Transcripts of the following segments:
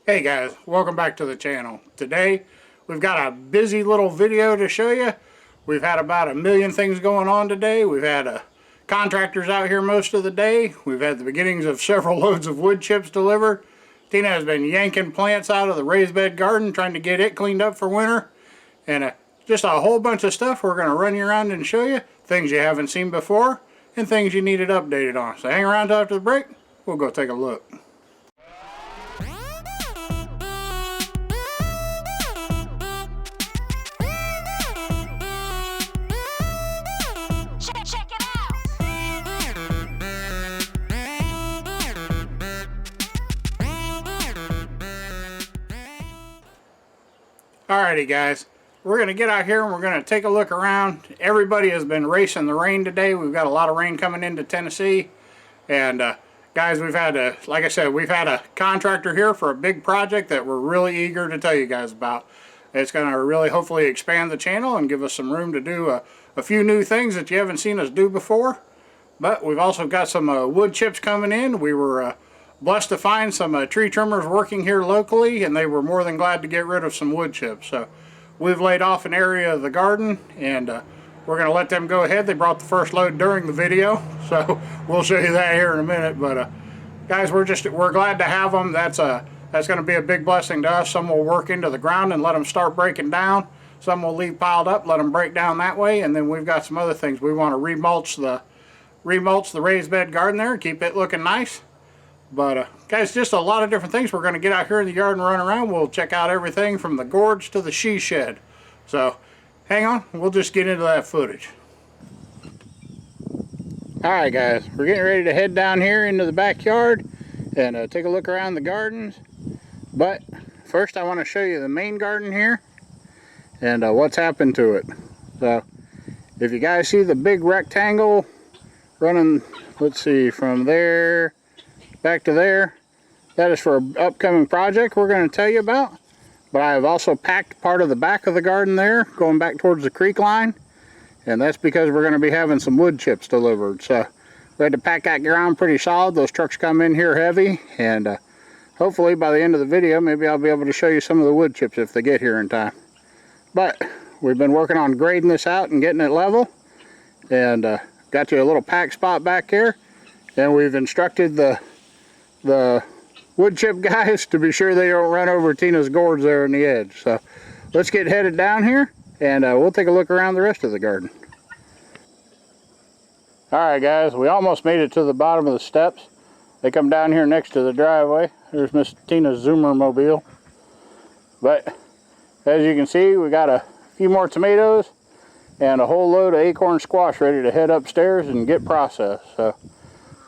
Hey guys, welcome back to the channel. Today we've got a busy little video to show you. We've had about a million things going on today. We've had contractors out here most of the day. We've had the beginnings of several loads of wood chips delivered. Tina has been yanking plants out of the raised bed garden trying to get it cleaned up for winter. And just a whole bunch of stuff we're going to run you around and show you. Things you haven't seen before and things you needed updated on. So hang around till after the break. We'll go take a look. Alrighty guys, we're going to get out here and we're going to take a look around. Everybody has been racing the rain today. We've got a lot of rain coming into Tennessee. And guys, we've had like I said, we've had a contractor here for a big project that we're really eager to tell you guys about. It's going to really hopefully expand the channel and give us some room to do a few new things that you haven't seen us do before. But we've also got some wood chips coming in. We were blessed to find some tree trimmers working here locally, and they were more than glad to get rid of some wood chips. So we've laid off an area of the garden, and we're going to let them go ahead. They brought the first load during the video, so we'll show you that here in a minute. But guys, we're glad to have them. That's going to be a big blessing to us. Some will work into the ground and let them start breaking down. Some will leave piled up, let them break down that way, and then we've got some other things. We want to remulch the raised bed garden there and keep it looking nice. But guys, just a lot of different things. We're going to get out here in the yard and run around. We'll check out everything from the gourds to the she shed. So hang on, we'll just get into that footage. Alright guys, we're getting ready to head down here into the backyard and take a look around the gardens. But first I want to show you the main garden here and what's happened to it. So if you guys see the big rectangle running, let's see, from there back to there, that is for an upcoming project we're going to tell you about. But I have also packed part of the back of the garden there, going back towards the creek line, and that's because we're going to be having some wood chips delivered. So we had to pack that ground pretty solid. Those trucks come in here heavy, and hopefully by the end of the video maybe I'll be able to show you some of the wood chips if they get here in time. But we've been working on grading this out and getting it level, and got you a little pack spot back here, and we've instructed the wood chip guys to be sure they don't run over Tina's gourds there on the edge. So let's get headed down here and we'll take a look around the rest of the garden. Alright guys, we almost made it to the bottom of the steps. They come down here next to the driveway. There's Miss Tina's Zoomer mobile. But as you can see, we got a few more tomatoes and a whole load of acorn squash ready to head upstairs and get processed. So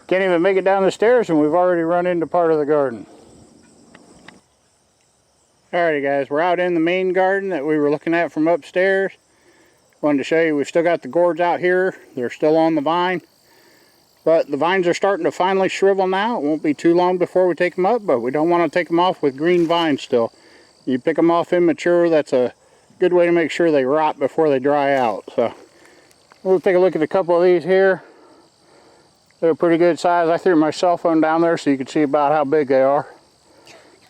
can't even make it down the stairs and we've already run into part of the garden. Alrighty guys, we're out in the main garden that we were looking at from upstairs. Wanted to show you we've still got the gourds out here. They're still on the vine. But the vines are starting to finally shrivel now. It won't be too long before we take them up, but we don't want to take them off with green vines still. You pick them off immature, that's a good way to make sure they rot before they dry out. So we'll take a look at a couple of these here. They're a pretty good size. I threw my cell phone down there so you can see about how big they are.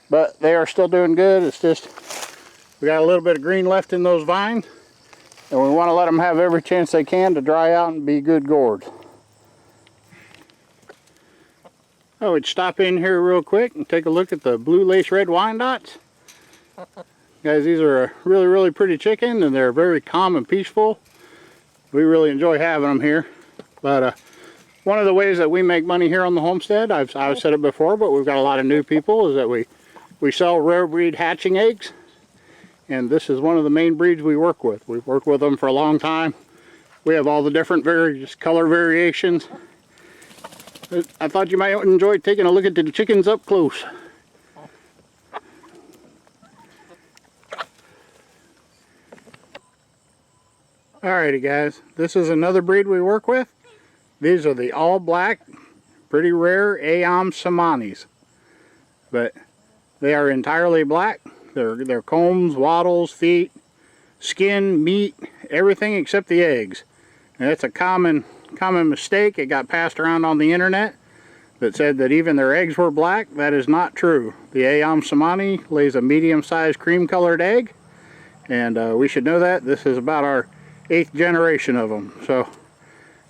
But they are still doing good. It's just we got a little bit of green left in those vines, and we want to let them have every chance they can to dry out and be good gourds. I would stop in here real quick and take a look at the Blue Laced Red Wyandottes. Guys, these are a really pretty chicken, and they're very calm and peaceful. We really enjoy having them here. But one of the ways that we make money here on the homestead, I've said it before, but we've got a lot of new people, is that we sell rare breed hatching eggs. And this is one of the main breeds we work with. We've worked with them for a long time. We have all the different various color variations. I thought you might enjoy taking a look at the chickens up close. Alrighty guys, this is another breed we work with. These are the all black, pretty rare Ayam Cemanis. But they are entirely black. They're combs, wattles, feet, skin, meat, everything except the eggs. And that's a common mistake. It got passed around on the internet. that said that even their eggs were black. That is not true. The Ayam Cemani lays a medium-sized cream-colored egg, and we should know that. This is about our 8th generation of them. So,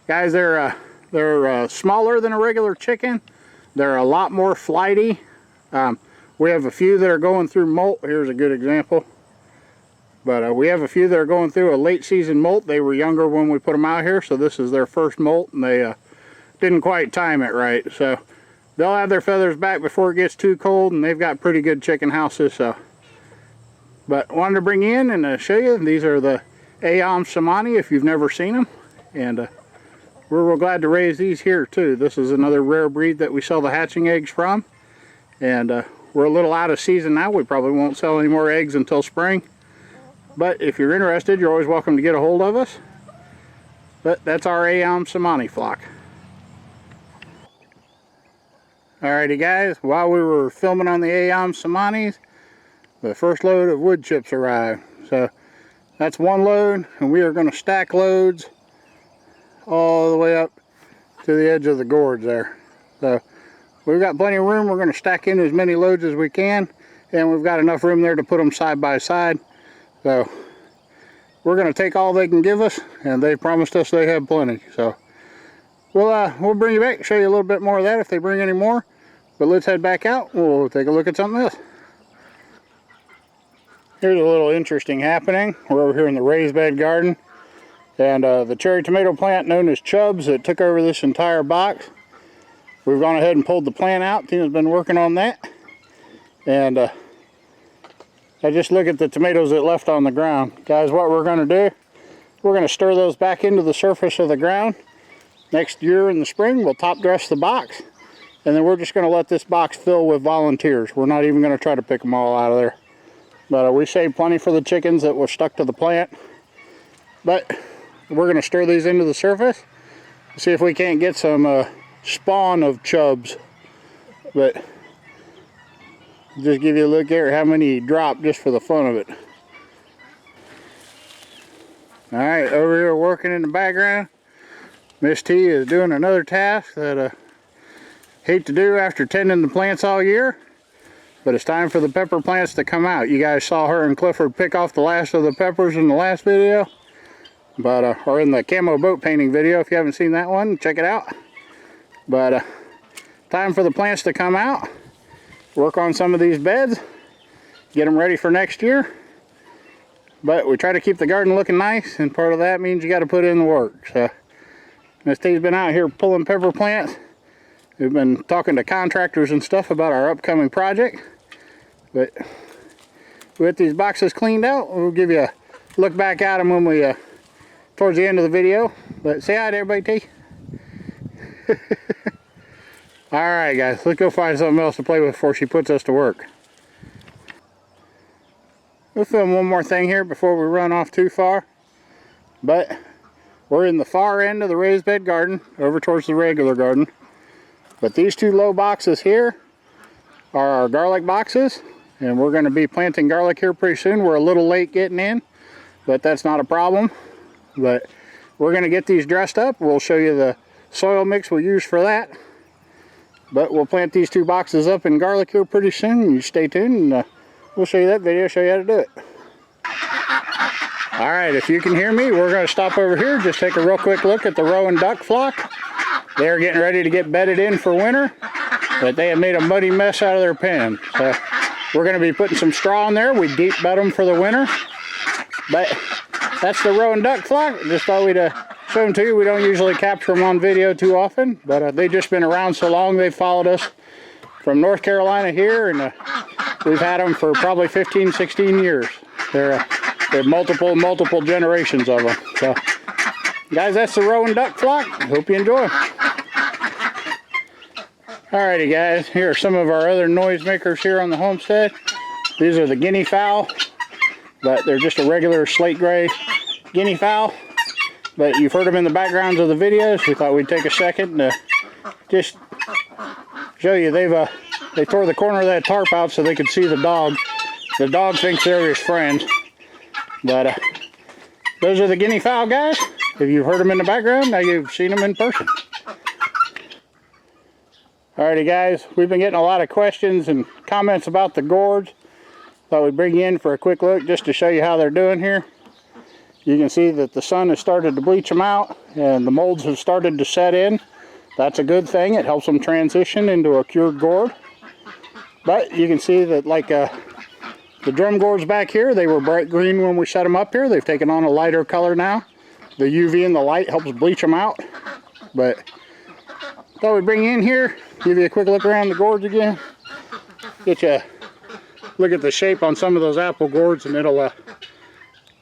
guys, they're smaller than a regular chicken. They're a lot more flighty. We have a few that are going through molt. Here's a good example. But we have a few that are going through a late season molt. They were younger when we put them out here, so this is their first molt, and they didn't quite time it right. So they'll have their feathers back before it gets too cold, and they've got pretty good chicken houses. So, but wanted to bring you in and show you. These are the Ayam Cemani if you've never seen them, and we're real glad to raise these here too. This is another rare breed that we sell the hatching eggs from, and we're a little out of season now. We probably won't sell any more eggs until spring. But if you're interested, you're always welcome to get a hold of us. But that's our Ayam Cemani flock. Alrighty guys, while we were filming on the Ayam Cemanis, the first load of wood chips arrived. So that's one load, and we are going to stack loads all the way up to the edge of the gourds there. So we've got plenty of room. We're going to stack in as many loads as we can, and we've got enough room there to put them side by side. So we're going to take all they can give us, and they promised us they have plenty. So we'll bring you back, show you a little bit more of that if they bring any more. But let's head back out. We'll take a look at something else. Here's a little interesting happening. We're over here in the raised bed garden, and the cherry tomato plant known as Chubs that took over this entire box. We've gone ahead and pulled the plant out. Tina's been working on that, and I just look at the tomatoes that left on the ground. Guys, what we're going to do, we're going to stir those back into the surface of the ground. Next year in the spring, we'll top dress the box, and then we're just going to let this box fill with volunteers. We're not even going to try to pick them all out of there. But we saved plenty for the chickens that were stuck to the plant. But we're going to stir these into the surface, see if we can't get some spawn of chubs. But just give you a look here how many dropped just for the fun of it. Alright, over here working in the background, Miss T is doing another task that I hate to do after tending the plants all year, but it's time for the pepper plants to come out. You guys saw her and Clifford pick off the last of the peppers in the last video, but or in the camo boat painting video. If you haven't seen that one, check it out. But time for the plants to come out. Work on some of these beds, get them ready for next year. But we try to keep the garden looking nice, and part of that means you got to put in the work. So Miss T's been out here pulling pepper plants. We've been talking to contractors and stuff about our upcoming project. But with these boxes cleaned out, we'll give you a look back at them when we towards the end of the video. But say hi to everybody, T. Alright guys, let's go find something else to play with before she puts us to work. We'll film one more thing here before we run off too far. But we're in the far end of the raised bed garden, over towards the regular garden. But these two low boxes here are our garlic boxes, and we're going to be planting garlic here pretty soon. We're a little late getting in, but that's not a problem. But we're going to get these dressed up. We'll show you the soil mix we'll use for that. But we'll plant these two boxes up in garlic here pretty soon. You stay tuned, and we'll show you that video, show you how to do it. Alright, if you can hear me, we're going to stop over here, just take a real quick look at the Rouen duck flock. They're getting ready to get bedded in for winter, but they have made a muddy mess out of their pen. So we're going to be putting some straw in there. We deep bed them for the winter. But that's the Rouen duck flock. Just thought we'd show them to you. We don't usually capture them on video too often, but they've just been around so long. They've followed us from North Carolina here, and we've had them for probably 15, 16 years. They're multiple generations of them. So, guys, that's the Rouen duck flock. Hope you enjoy. Alrighty, guys, here are some of our other noisemakers here on the homestead. These are the Guinea fowl, but they're just a regular slate gray Guinea fowl. But you've heard them in the backgrounds of the videos. We thought we'd take a second to just show you. They tore the corner of that tarp out so they could see the dog. The dog thinks they're his friends. But those are the Guinea fowl, guys. If you've heard them in the background, now you've seen them in person. Alrighty guys, we've been getting a lot of questions and comments about the gourds. Thought we'd bring you in for a quick look just to show you how they're doing here. You can see that the sun has started to bleach them out and the molds have started to set in. That's a good thing. It helps them transition into a cured gourd. But you can see that like the drum gourds back here, they were bright green when we set them up here. They've taken on a lighter color now. The UV and the light helps bleach them out. But thought we'd bring you in here, give you a quick look around the gourds again. Get you a look at the shape on some of those apple gourds, and it'll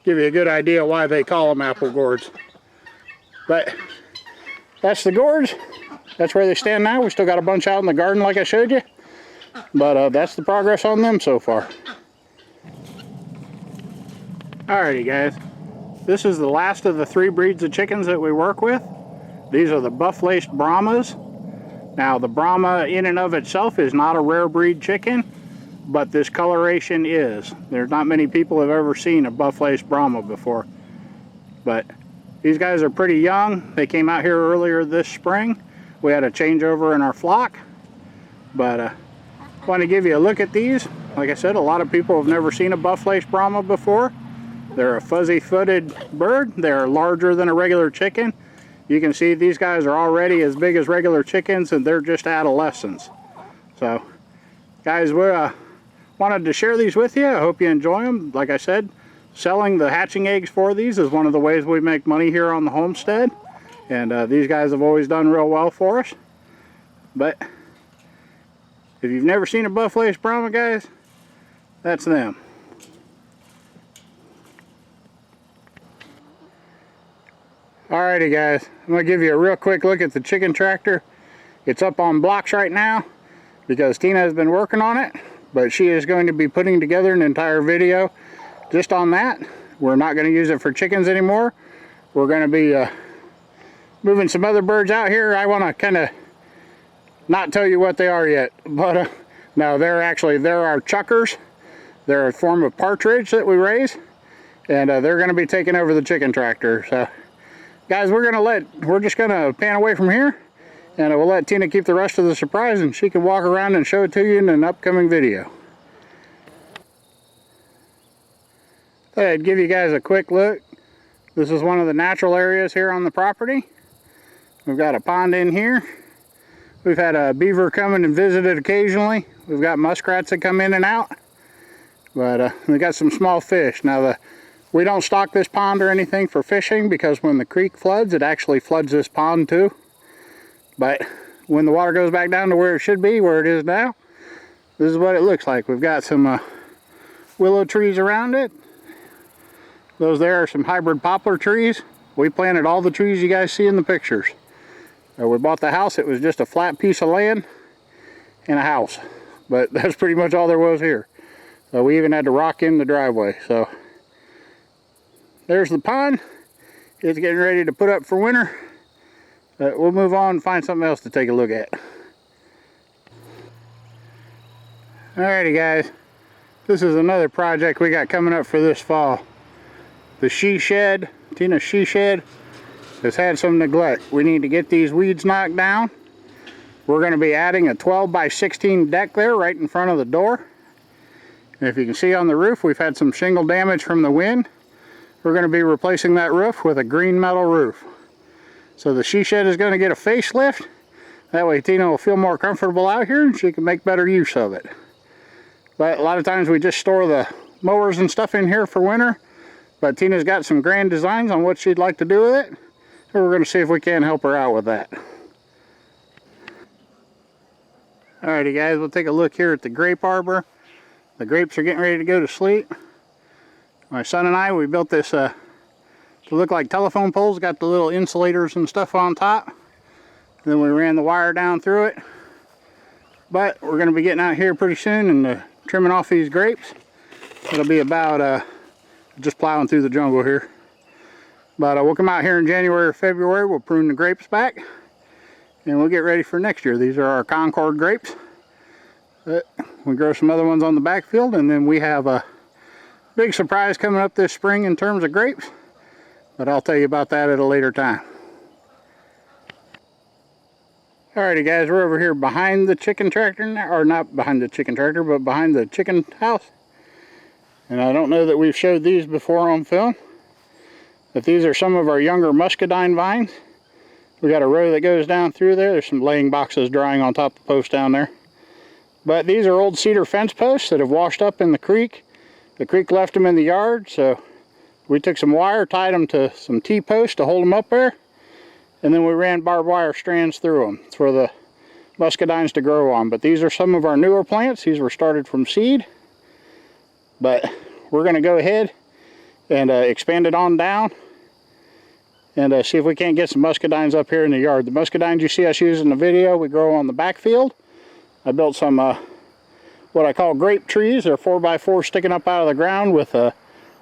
give you a good idea why they call them apple gourds. But that's the gourds. That's where they stand now. We still got a bunch out in the garden like I showed you. But that's the progress on them so far. Alrighty guys. This is the last of the 3 breeds of chickens that we work with. These are the Buff Laced Brahmas. Now the Brahma in and of itself is not a rare breed chicken, but this coloration is. There's not many people have ever seen a Buff Laced Brahma before. But these guys are pretty young. They came out here earlier this spring. We had a changeover in our flock. But I want to give you a look at these. Like I said, a lot of people have never seen a Buff Laced Brahma before. They're a fuzzy-footed bird. They're larger than a regular chicken. You can see these guys are already as big as regular chickens, and they're just adolescents. So, guys, we wanted to share these with you. I hope you enjoy them. Like I said, selling the hatching eggs for these is one of the ways we make money here on the homestead. And these guys have always done real well for us. But if you've never seen a Buff Laced Brahma, guys, that's them. Alrighty guys, I'm going to give you a real quick look at the chicken tractor. It's up on blocks right now because Tina has been working on it, but she is going to be putting together an entire video just on that. We're not going to use it for chickens anymore. We're going to be moving some other birds out here. I want to kind of not tell you what they are yet, but no, they're our chukars. They're a form of partridge that we raise, and they're going to be taking over the chicken tractor. So guys, we're just gonna pan away from here, and we'll let Tina keep the rest of the surprise, and she can walk around and show it to you in an upcoming video. Thought I'd give you guys a quick look. This is one of the natural areas here on the property. We've got a pond in here. We've had a beaver come in and visit it occasionally. We've got muskrats that come in and out, but we got some small fish. Now we don't stock this pond or anything for fishing because when the creek floods, it actually floods this pond too. But when the water goes back down to where it should be, where it is now, this is what it looks like. We've got some willow trees around it. Those there are some hybrid poplar trees. We planted all the trees you guys see in the pictures. We bought the house. It was just a flat piece of land and a house. But that's pretty much all there was here. We even had to rock in the driveway. So there's the pond. It's getting ready to put up for winter. We'll move on and find something else to take a look at. Alrighty guys, this is another project we got coming up for this fall. The she shed, Tina's she shed, has had some neglect. We need to get these weeds knocked down. We're going to be adding a 12 by 16 deck there right in front of the door. And if you can see on the roof, we've had some shingle damage from the wind. We're going to be replacing that roof with a green metal roof. So the she shed is going to get a facelift. That way Tina will feel more comfortable out here and she can make better use of it. But a lot of times we just store the mowers and stuff in here for winter. But Tina's got some grand designs on what she'd like to do with it. So we're going to see if we can help her out with that. Alrighty guys, we'll take a look here at the grape arbor. The grapes are getting ready to go to sleep. My son and I, we built this to look like telephone poles. Got the little insulators and stuff on top. Then we ran the wire down through it. But we're going to be getting out here pretty soon and trimming off these grapes. It'll be about just plowing through the jungle here. But we'll come out here in January or February. We'll prune the grapes back. And we'll get ready for next year. These are our concord grapes. We grow some other ones on the backfield. And then we have a big surprise coming up this spring in terms of grapes, but I'll tell you about that at a later time. Alrighty guys, we're over here behind the chicken tractor now, or not behind the chicken tractor, but behind the chicken house. And I don't know that we've showed these before on film, but these are some of our younger muscadine vines. We got a row that goes down through there. There's some laying boxes drying on top of the post down there. But these are old cedar fence posts that have washed up in the creek. The creek left them in the yard, so we took some wire, tied them to some T-posts to hold them up there. And then we ran barbed wire strands through them for the muscadines to grow on. But these are some of our newer plants. These were started from seed. But we're going to go ahead and expand it on down and see if we can't get some muscadines up here in the yard. The muscadines you see us use in the video, we grow on the backfield. I built some what I call grape trees. They're 4x4 sticking up out of the ground with a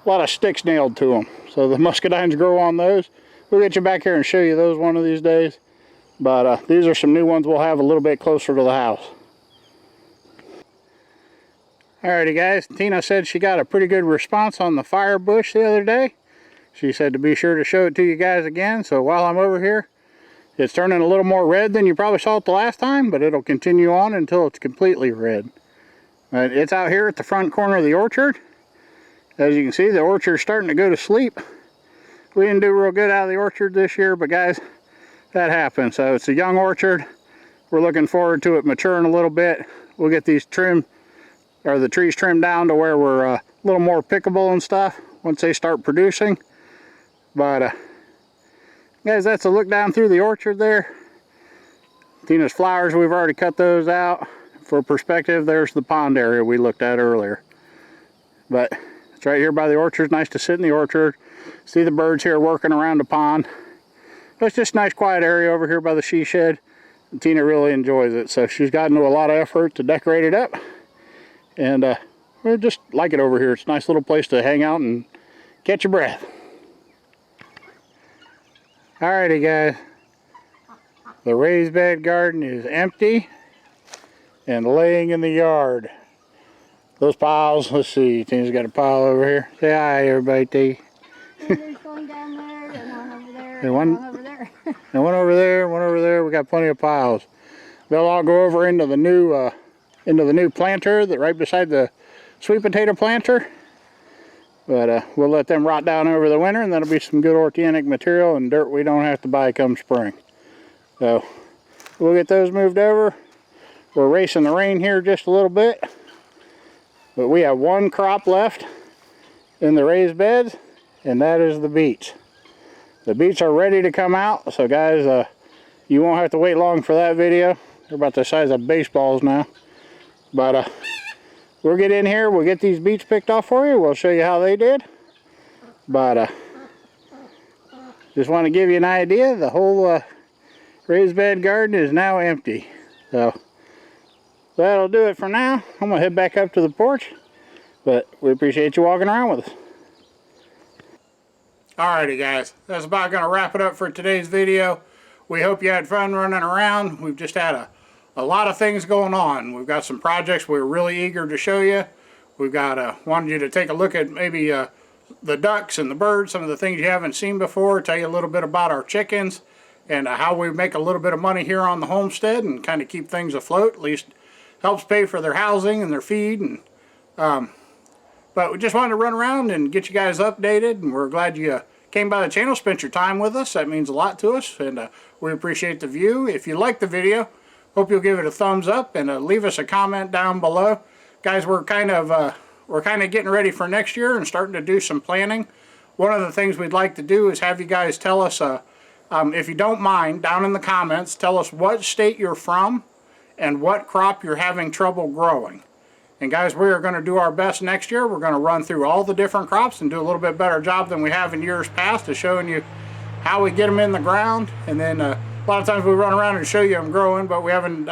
lot of sticks nailed to them. So the muscadines grow on those. We'll get you back here and show you those one of these days. But these are some new ones we'll have a little bit closer to the house. Alrighty guys, Tina said she got a pretty good response on the fire bush the other day. She said to be sure to show it to you guys again. So while I'm over here, it's turning a little more red than you probably saw it the last time, but it'll continue on until it's completely red. It's out here at the front corner of the orchard. As you can see, the orchard's starting to go to sleep. We didn't do real good out of the orchard this year, but guys, that happens. So it's a young orchard. We're looking forward to it maturing a little bit. We'll get these trimmed, or the trees trimmed down to where we're a little more pickable and stuff once they start producing. But guys, that's a look down through the orchard there. Tina's flowers, we've already cut those out. For perspective, there's the pond area we looked at earlier. But it's right here by the orchard. It's nice to sit in the orchard. See the birds here working around the pond. It's just a nice quiet area over here by the she shed. And Tina really enjoys it. So she's gotten into a lot of effort to decorate it up. And we just like it over here. It's a nice little place to hang out and catch your breath. Alrighty guys. The raised bed garden is empty and laying in the yard. Those piles, let's see, Tina's got a pile over here. Say hi everybody, T. There's one down there, and one over there, and one over there. And one over there, one over there. We got plenty of piles. They'll all go over into the new planter that right beside the sweet potato planter. But we'll let them rot down over the winter, and that'll be some good organic material and dirt we don't have to buy come spring. So we'll get those moved over. We're racing the rain here just a little bit. But we have one crop left in the raised beds, and that is the beets. The beets are ready to come out, so guys, you won't have to wait long for that video. They're about the size of baseballs now. But we'll get in here, we'll get these beets picked off for you. We'll show you how they did. But just want to give you an idea, the whole raised bed garden is now empty. So that'll do it for now. I'm going to head back up to the porch, but we appreciate you walking around with us. Alrighty guys, that's about going to wrap it up for today's video. We hope you had fun running around. We've just had a lot of things going on. We've got some projects we're really eager to show you. We've got wanted you to take a look at maybe the ducks and the birds, some of the things you haven't seen before, tell you a little bit about our chickens and how we make a little bit of money here on the homestead and kind of keep things afloat, at least helps pay for their housing and their feed. And but we just wanted to run around and get you guys updated, and we're glad you came by the channel, spent your time with us. That means a lot to us, and we appreciate the view. If you like the video, hope you'll give it a thumbs up and leave us a comment down below. Guys, we're kind of getting ready for next year and starting to do some planning. One of the things we'd like to do is have you guys tell us, if you don't mind, down in the comments, tell us what state you're from and what crop you're having trouble growing. And guys, we are going to do our best next year. We're going to run through all the different crops and do a little bit better job than we have in years past of showing you how we get them in the ground. And then a lot of times we run around and show you them growing, but we haven't.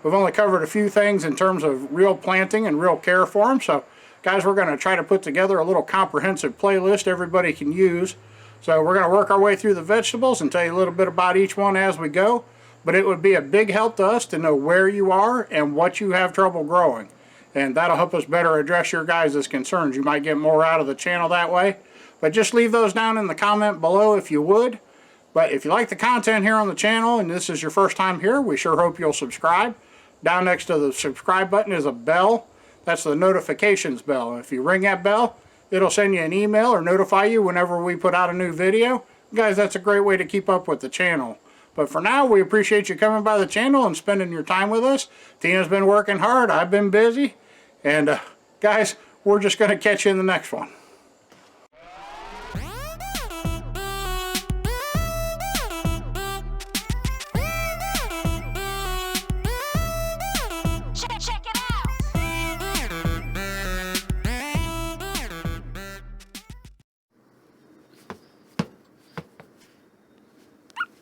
We've only covered a few things in terms of real planting and real care for them. So guys, we're going to try to put together a little comprehensive playlist everybody can use. So we're going to work our way through the vegetables and tell you a little bit about each one as we go. But it would be a big help to us to know where you are and what you have trouble growing. And that'll help us better address your guys' concerns. You might get more out of the channel that way. But just leave those down in the comment below if you would. But if you like the content here on the channel and this is your first time here, we sure hope you'll subscribe. Down next to the subscribe button is a bell. That's the notifications bell. If you ring that bell, it'll send you an email or notify you whenever we put out a new video. Guys, that's a great way to keep up with the channel. But for now, we appreciate you coming by the channel and spending your time with us. Tina's been working hard. I've been busy. And guys, we're just going to catch you in the next one.